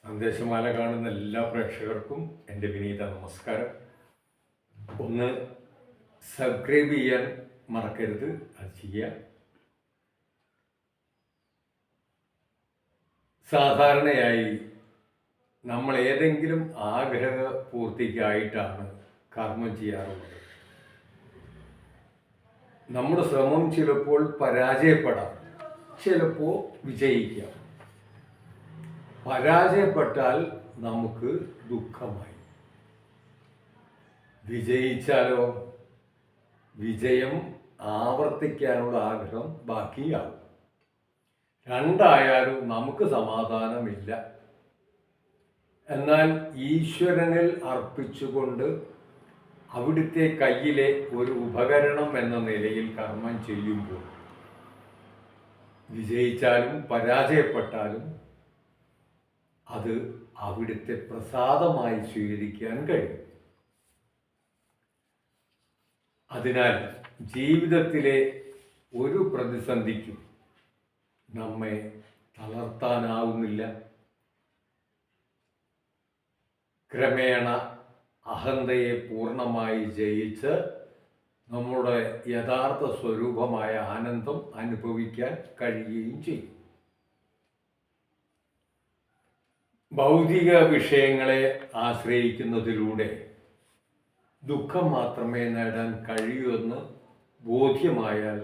സന്ദേശമാല കാണുന്ന എല്ലാ പ്രേക്ഷകർക്കും എൻ്റെ വിനീത നമസ്കാരം. ഒന്ന് സബ്സ്ക്രൈബ് ചെയ്യാൻ മറക്കരുത്, അത് ചെയ്യുക. സാധാരണയായി നമ്മൾ ഏതെങ്കിലും ആഗ്രഹ പൂർത്തിക്കായിട്ടാണ് കർമ്മം ചെയ്യാറുള്ളത്. നമ്മുടെ ശ്രമം ചിലപ്പോൾ പരാജയപ്പെടാം, ചിലപ്പോൾ വിജയിക്കാം. പരാജയപ്പെട്ടാൽ നമുക്ക് ദുഃഖമായി, വിജയിച്ചാലോ വിജയം ആവർത്തിക്കാനുള്ള ആഗ്രഹം ബാക്കിയാവും. രണ്ടായാലും നമുക്ക് സമാധാനമില്ല. എന്നാൽ ഈശ്വരനിൽ അർപ്പിച്ചുകൊണ്ട് അവിടുത്തെ കയ്യിലെ ഒരു ഉപകരണം എന്ന നിലയിൽ കർമ്മം ചെയ്യുമ്പോൾ വിജയിച്ചാലും പരാജയപ്പെട്ടാലും അത് അവിടുത്തെ പ്രസാദമായി സ്വീകരിക്കാൻ കഴിയും. അതിനാൽ ജീവിതത്തിലെ ഒരു പ്രതിസന്ധിക്കും നമ്മെ തളർത്താനാവുന്നില്ല. ക്രമേണ അഹന്തയെ പൂർണ്ണമായി ജയിച്ച് നമ്മുടെ യഥാർത്ഥ സ്വരൂപമായ ആനന്ദം അനുഭവിക്കാൻ കഴിയുകയും ചെയ്യും. ഭൗതിക വിഷയങ്ങളെ ആശ്രയിക്കുന്നതിലൂടെ ദുഃഖം മാത്രമേ നേടാൻ കഴിയൂ എന്ന് ബോധ്യമായാൽ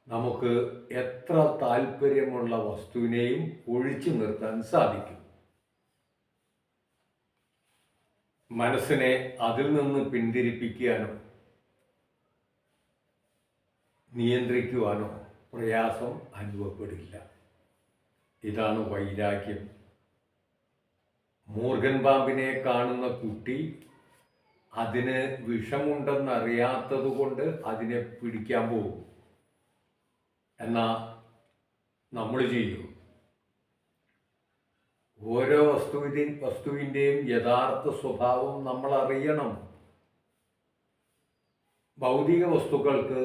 നമുക്ക് എത്ര താല്പര്യമുള്ള വസ്തുവിനെയും ഒഴിച്ചു നിർത്താൻ സാധിക്കും. മനസ്സിനെ അതിൽ നിന്ന് പിന്തിരിപ്പിക്കാനോ നിയന്ത്രിക്കുവാനോ പ്രയാസം അനുഭവപ്പെടില്ല. ഇതാണ് വൈരാഗ്യം. മൂർഖൻ പാമ്പിനെ കാണുന്ന കുട്ടി അതിന് വിഷമുണ്ടെന്നറിയാത്തത് കൊണ്ട് അതിനെ പിടിക്കാൻ പോകും. എന്നാൽ നമ്മൾ ചെയ്യും. ഓരോ വസ്തുവിൻ്റെയും യഥാർത്ഥ സ്വഭാവം നമ്മൾ അറിയണം. ഭൗതിക വസ്തുക്കൾക്ക്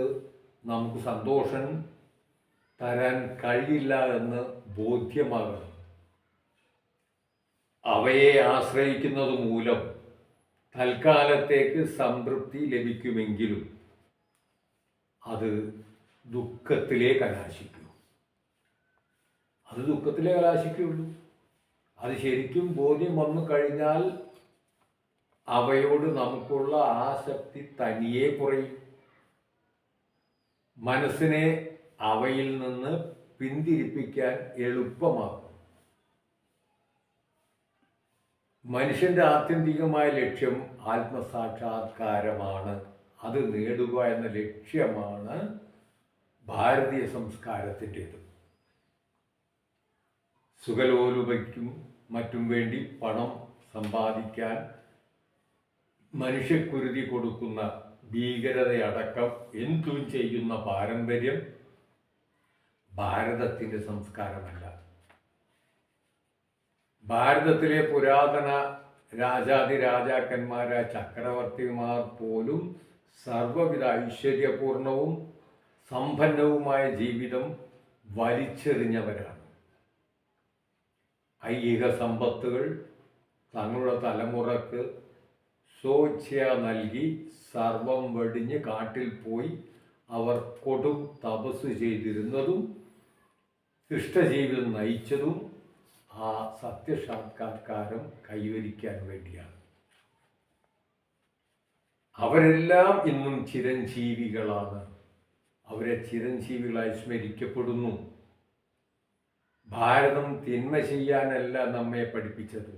നമുക്ക് സന്തോഷം തരാൻ കഴിയില്ല എന്ന് ബോധ്യമാകണം. അവയെ ആശ്രയിക്കുന്നത് മൂലം തൽക്കാലത്തേക്ക് സംതൃപ്തി ലഭിക്കുമെങ്കിലും അത് ദുഃഖത്തിലേ കലാശിക്കൂ. അത് ശരിക്കും ബോധ്യം വന്നു കഴിഞ്ഞാൽ അവയോട് നമുക്കുള്ള ആസക്തി തനിയെ കുറയും. മനസ്സിനെ അവയിൽ നിന്ന് പിന്തിരിപ്പിക്കാൻ എളുപ്പമാകും. മനുഷ്യന്റെ ആത്യന്തികമായ ലക്ഷ്യം ആത്മസാക്ഷാത്കാരമാണ്. അത് നേടുക എന്ന ലക്ഷ്യമാണ് ഭാരതീയ സംസ്കാരത്തിൻ്റേത്. സുഖലോലുപയ്ക്കും മറ്റും വേണ്ടി പണം സമ്പാദിക്കാൻ മനുഷ്യക്കുരുതി കൊടുക്കുന്ന ഭീകരതയടക്കം എന്തും ചെയ്യുന്ന പാരമ്പര്യം ഭാരതത്തിൻ്റെ സംസ്കാരമല്ല. ഭാരതത്തിലെ പുരാതന രാജാതിരാജാക്കന്മാരായ ചക്രവർത്തിമാർ പോലും സർവ്വവിധ ഐശ്വര്യപൂർണവും സമ്പന്നവുമായ ജീവിതം വലിച്ചെറിഞ്ഞവരാണ്. ഐഹിക സമ്പത്തുകൾ തങ്ങളുടെ തലമുറക്ക് സ്വേച്ഛയ നൽകി സർവം വെടിഞ്ഞ് കാട്ടിൽ പോയി അവർ കൊടും തപസ് ചെയ്തിരുന്നതും ശിഷ്ടജീവിതം നയിച്ചതും ആ സത്യസാക്ഷാത്കാരം കൈവരിക്കാൻ വേണ്ടിയാണ്. അവരെല്ലാം ഇന്നും ചിരഞ്ജീവികളാണ്. അവരെ ചിരഞ്ജീവികളായി സ്മരിക്കപ്പെടുന്നു. ഭാരതം തിന്മ ചെയ്യാനല്ല നമ്മെ പഠിപ്പിച്ചത്.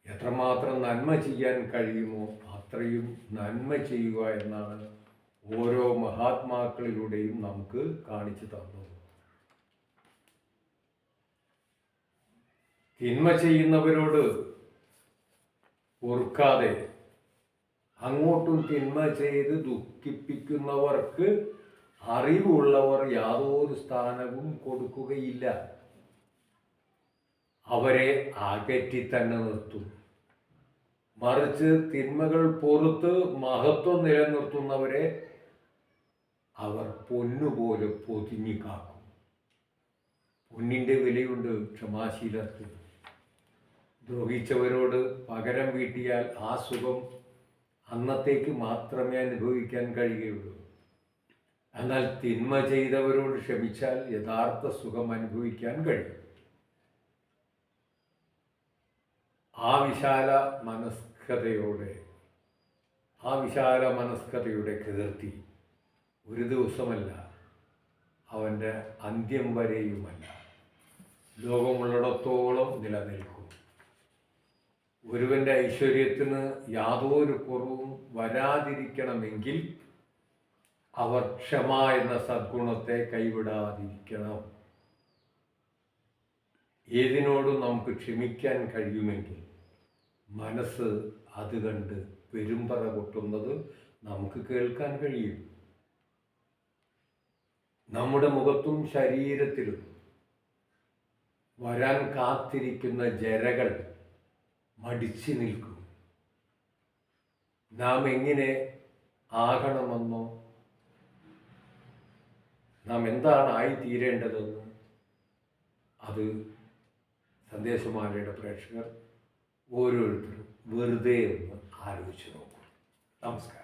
എത്രമാത്രം നന്മ ചെയ്യാൻ കഴിയുമോ അത്രയും നന്മ ചെയ്യുക എന്നാണ് ഓരോ മഹാത്മാക്കളിലൂടെയും നമുക്ക് കാണിച്ചു തന്നത്. തിന്മ ചെയ്യുന്നവരോട് പൊറുക്കാതെ അങ്ങോട്ടും തിന്മ ചെയ്ത് ദുഃഖിപ്പിക്കുന്നവർക്ക് അറിവുള്ളവർ യാതൊരു സ്ഥാനവും കൊടുക്കുകയില്ല. അവരെ അകറ്റി തന്നെ നിർത്തും. മറിച്ച് തിന്മകൾ പൊറുത്ത് മഹത്വം നിലനിർത്തുന്നവരെ അവർ പൊന്നുപോലെ പൊതിഞ്ഞു കാക്കും. ഉന്നിൻ്റെ വിലയുണ്ട് ക്ഷമാശീലത്തിൽ. ദ്രോഹിച്ചവരോട് പകരം വീട്ടിയാൽ ആ സുഖം അന്നത്തേക്ക് മാത്രമേ അനുഭവിക്കാൻ കഴിയുകയുള്ളൂ. എന്നാൽ തിന്മ ചെയ്തവരോട് ക്ഷമിച്ചാൽ യഥാർത്ഥ സുഖം അനുഭവിക്കാൻ കഴിയും. ആ വിശാല മനസ്കതയുടെ കീർത്തി ഒരു ദിവസമല്ല, അവൻ്റെ അന്ത്യം വരെയുമല്ല, ലോകമുള്ളിടത്തോളം നിലനിൽക്കും. ഒരുവൻ്റെ ഐശ്വര്യത്തിന് യാതൊരു കുറവും വരാതിരിക്കണമെങ്കിൽ അവർ ക്ഷമ എന്ന സദ്ഗുണത്തെ കൈവിടാതിരിക്കണം. ഏതിനോടും നമുക്ക് ക്ഷമിക്കാൻ കഴിയുമെങ്കിൽ മനസ്സ് അത് കണ്ട് പെരുമ്പറ കൊട്ടുന്നത് നമുക്ക് കേൾക്കാൻ കഴിയും. നമ്മുടെ മുഖത്തും ശരീരത്തിലും വരാൻ കാത്തിരിക്കുന്ന ജരകൾ മടിച്ചു നിൽക്കും. നാം എങ്ങനെ ആകണമെന്നോ നാം എന്താണ് ആയിത്തീരേണ്ടതെന്ന് അത് സന്ദേശമാലയുടെ പ്രേക്ഷകർ ഓരോരുത്തരും വെറുതെ ഒന്ന് ആലോചിച്ച് നോക്കും. നമസ്കാരം.